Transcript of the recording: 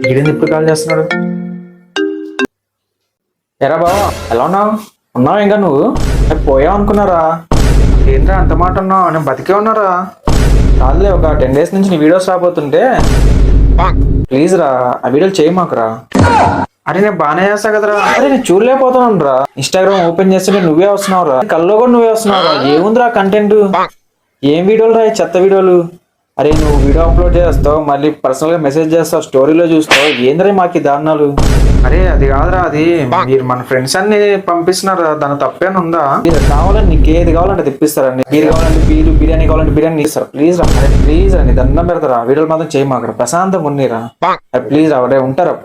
ఈడేంది ఇప్పుడు కాల్ చేస్తున్నాడు? ఎరా బావా, ఎలా ఉన్నావు? ఉన్నావు ఇంకా నువ్వు? పోయావు అనుకున్నారా? ఏంట్రా అంత మాట ఉన్నావు? నేను బతికే ఉన్నారా? కాదులే, ఒక 10 days నుంచి నీ వీడియోస్ రాబోతుంటే ప్లీజ్ రా ఆ వీడియోలు చేయమాకురా. అరే నేను బాగానే చేస్తా కదరా. అరే నేను చూడలేకపోతున్నాను రా. ఇన్స్టాగ్రామ్ ఓపెన్ చేస్తుంటే నువ్వే వస్తున్నావు రా. కల్లో కూడా నువ్వే వస్తున్నావు రా. ఏముందిరా కంటెంట్? ఏం వీడియోలు రా చెత్త వీడియోలు. అరే నువ్వు వీడియో అప్లోడ్ చేస్తావు, మళ్ళీ పర్సనల్ గా మెసేజ్ చేస్తావు, స్టోరీలో చూస్తావు. ఏంద్రా మాకు దారుణాలు. అరే అది కాదురా, అది మీరు మన ఫ్రెండ్స్ అన్ని పంపిస్తున్నారు, దాని తప్పేనా ఉందా? మీరు కావాలని నీకు ఏది కావాలంటే తెప్పిస్తారండి. బీర్ కావాలంటే బీరు, బిర్యానీ కావాలంటే బిర్యానీ ఇస్తారు. ప్లీజ్ రా, అరే ప్లీజ్ రా, నీ దండం పెడతారా. వీడియోలు మాత్రం చేయమాకరా, ప్రశాంతంగా ఉన్నీరా. ప్లీజ్ రా, అరే ఉంటారా.